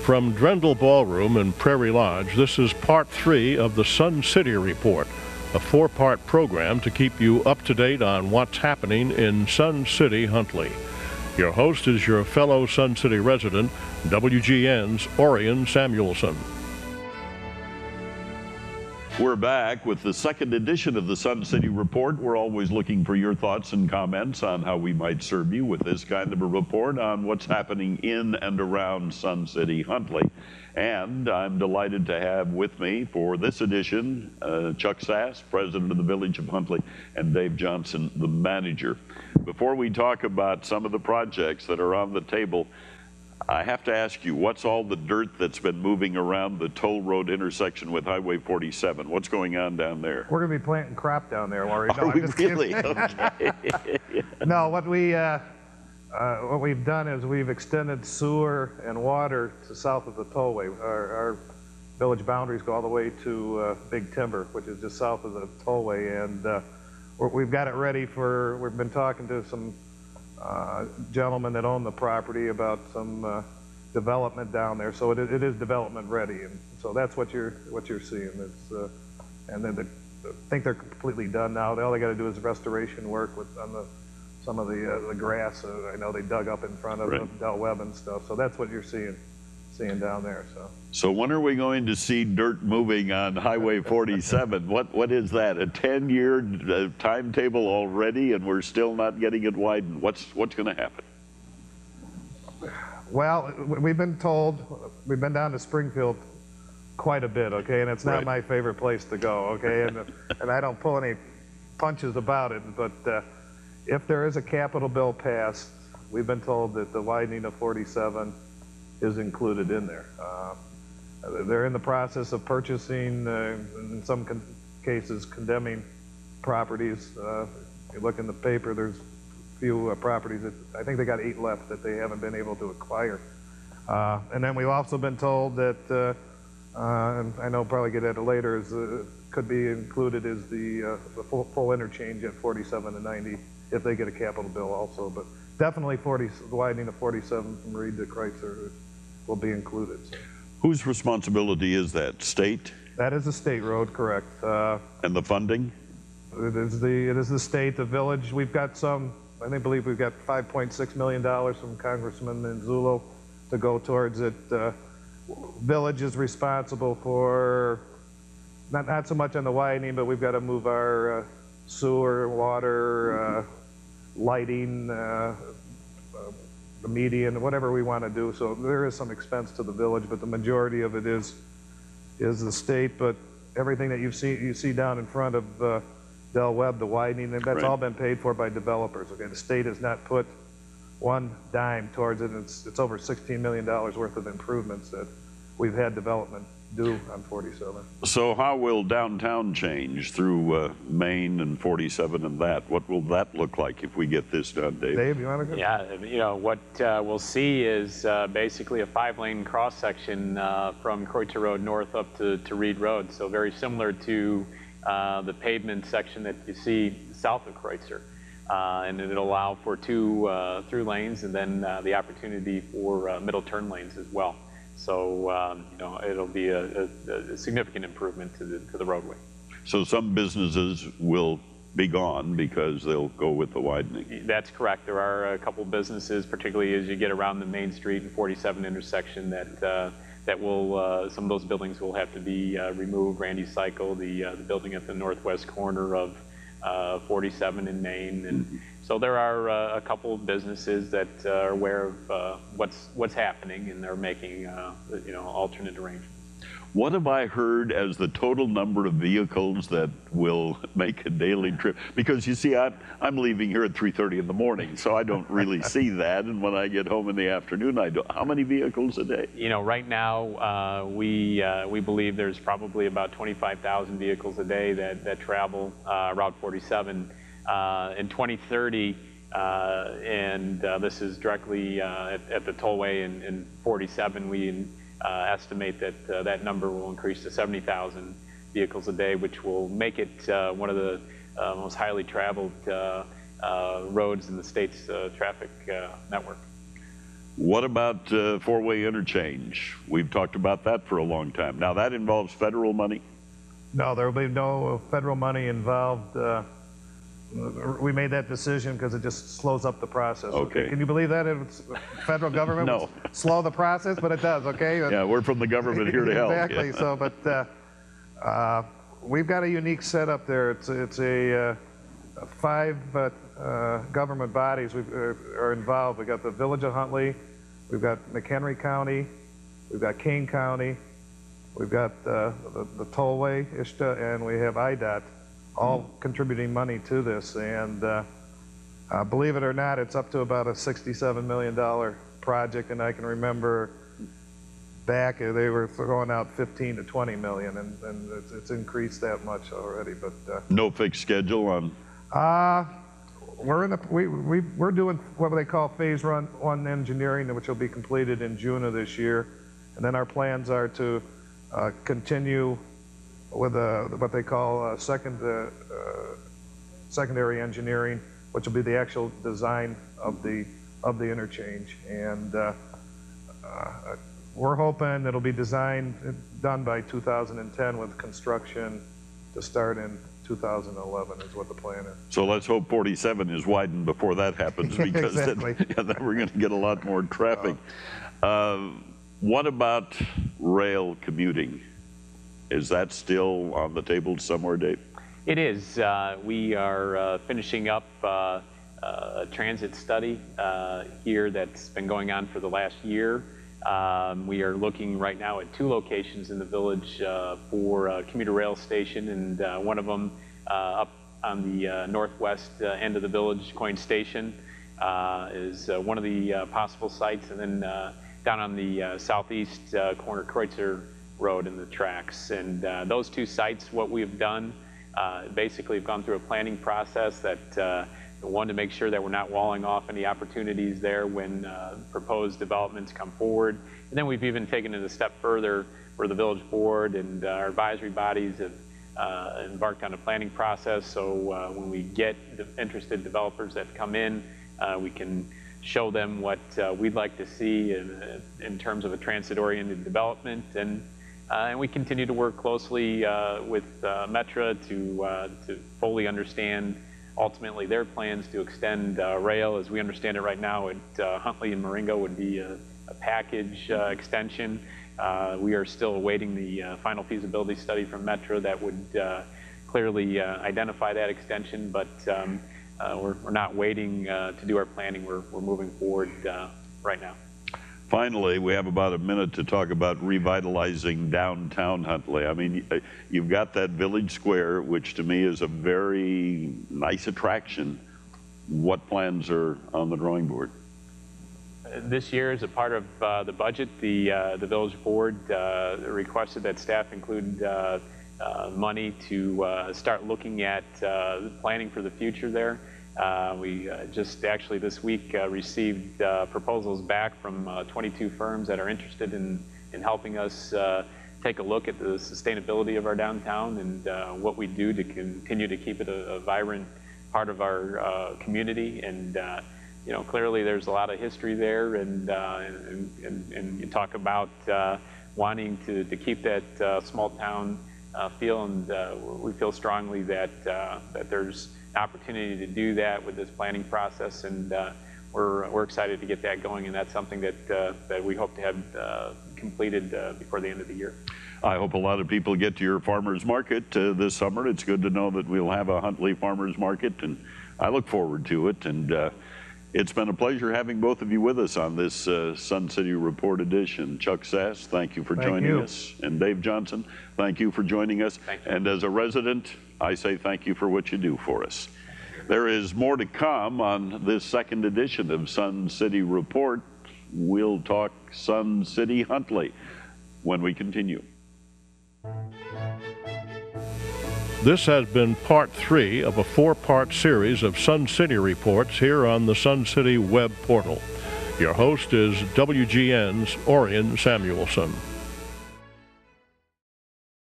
From Drendel Ballroom and Prairie Lodge, this is part 3 of the Sun City Report, a 4-part program to keep you up to date on what's happening in Sun City, Huntley. Your host is your fellow Sun City resident, WGN's Orion Samuelson. We're back with the second edition of the Sun City Report. We're always looking for your thoughts and comments on how we might serve you with this kind of a report on what's happening in and around Sun City, Huntley. And I'm delighted to have with me for this edition Chuck Sass, president of the Village of Huntley, and Dave Johnson, the manager. Before we talk about some of the projects that are on the table, I have to ask you, what's all the dirt that's been moving around the toll road intersection with Highway 47? What's going on down there? We're going to be planting crop down there, Laurie. Are we really? Okay. No, what we've done is we've extended sewer and water to south of the tollway. Our village boundaries go all the way to Big Timber, which is just south of the tollway, and we've got it ready for. We've been talking to some gentlemen that own the property about some development down there, so it is development ready, and so that's what you're seeing. It's and then I think they're completely done now. All they got to do is restoration work on some of the grass. I know they dug up in front of Del Webb and stuff. So that's what you're seeing down there. So when are we going to see dirt moving on Highway 47? What is that? A 10-year timetable already, and we're still not getting it widened? What's going to happen? Well, we've been told, we've been down to Springfield quite a bit, okay, and it's not my favorite place to go, okay, and I don't pull any punches about it, but if there is a capital bill passed, we've been told that the widening of 47 is included in there. They're in the process of purchasing, in some cases, condemning properties. If you look in the paper, there's a few properties that I think they got 8 left that they haven't been able to acquire. And then we've also been told that, and I know probably get at it later, is could be included is the full interchange at 47 and 90 if they get a capital bill also. But definitely the widening of 47 from Reed to Kreutzer will be included. So. Whose responsibility is that? State? That is a state road, correct. And the funding? It is the state, the village. We've got I believe we've got $5.6 million from Congressman Manzullo to go towards it. Village is responsible for, not so much on the widening, but we've got to move our sewer, water, lighting, the median, whatever we want to do. So there is some expense to the village, but the majority of it is the state. But everything that you see down in front of Del Webb, the widening, that's all been paid for by developers. Okay, the state has not put one dime towards it. It's over $16 million worth of improvements that we've had development do on 47. So how will downtown change through Main and 47 and that? What will that look like if we get this done, Dave? Dave, you want to go? Yeah, what we'll see is basically a 5-lane cross section from Kreutzer Road north up to Reed Road. So very similar to the pavement section that you see south of Kreutzer. And it'll allow for 2 through lanes and then the opportunity for middle turn lanes as well. So it'll be a significant improvement to the roadway. So some businesses will be gone because they'll go with the widening. That's correct. There are a couple businesses, particularly as you get around the Main Street and 47 intersection, that will some of those buildings will have to be removed. Randy Cycle, the building at the northwest corner of 47 in Main, and so there are a couple of businesses that are aware of what's happening, and they're making alternate arrangements. What have I heard as the total number of vehicles that will make a daily trip? Because you see, I'm leaving here at 3:30 in the morning, so I don't really see that. And when I get home in the afternoon, I do. How many vehicles a day? Right now we believe there's probably about 25,000 vehicles a day that travel Route 47. In 2030, and this is directly at the tollway in 47, we estimate that that number will increase to 70,000 vehicles a day, which will make it one of the most highly traveled roads in the state's traffic network. What about four-way interchange? We've talked about that for a long time. Now, that involves federal money? No, there will be no federal money involved. We made that decision because it just slows up the process. Okay. Can you believe that? It's federal government No. would slow the process, but it does, okay? Yeah, we're from the government here to help. Exactly. Yeah. So, but we've got a unique setup there. It's a 5 government bodies are involved. We've got the Village of Huntley, we've got McHenry County, we've got Kane County, we've got the Tollway, ISTA, and we have IDOT, all contributing money to this. And believe it or not, it's up to about a $67 million project, and I can remember back they were throwing out 15 to 20 million, and it's increased that much already. But No fixed schedule on? we're doing what they call phase 1 engineering, which will be completed in June of this year, and then our plans are to continue with what they call secondary engineering, which will be the actual design of the interchange. And we're hoping it'll be done by 2010, with construction to start in 2011 is what the plan is. So let's hope 47 is widened before that happens, because Exactly. then we're going to get a lot more traffic. What about rail commuting? Is that still on the table somewhere, Dave? It is. We are finishing up a transit study here that's been going on for the last year. We are looking right now at 2 locations in the village for a commuter rail station, and one of them up on the northwest end of the village, Coyne Station, is one of the possible sites, and then down on the southeast corner, Kreutzer Road in the tracks. And those 2 sites, what we've done, basically have gone through a planning process that one, to make sure that we're not walling off any opportunities there when proposed developments come forward. And then we've even taken it a step further, where the village board and our advisory bodies have embarked on a planning process. So when we get the interested developers that come in, we can show them what we'd like to see in terms of a transit-oriented development. And we continue to work closely with Metra to fully understand ultimately their plans to extend rail. As we understand it right now, at Huntley and Marengo would be a package extension. We are still awaiting the final feasibility study from Metra that would clearly identify that extension, but we're not waiting to do our planning. We're moving forward right now. Finally, we have about a minute to talk about revitalizing downtown Huntley. I mean, you've got that village square, which to me is a very nice attraction. What plans are on the drawing board? This year, as a part of the budget, the village board requested that staff include money to start looking at planning for the future there. We just actually this week received proposals back from 22 firms that are interested in helping us take a look at the sustainability of our downtown and what we do to continue to keep it a vibrant part of our community. And you know, clearly there's a lot of history there, and you talk about wanting to keep that small town feel, and we feel strongly that there's opportunity to do that with this planning process, and we're excited to get that going, and that's something that we hope to have completed before the end of the year. I hope a lot of people get to your farmers market this summer. It's good to know that we'll have a Huntley farmers market, and I look forward to it. And it's been a pleasure having both of you with us on this Sun City Report edition. Chuck Sass, thank you for joining us. And Dave Johnson, thank you for joining us. Thank you. And as a resident, I say thank you for what you do for us. There is more to come on this second edition of Sun City Report. We'll talk Sun City Huntley when we continue. This has been part 3 of a 4-part series of Sun City reports here on the Sun City web portal. Your host is WGN's Orion Samuelson.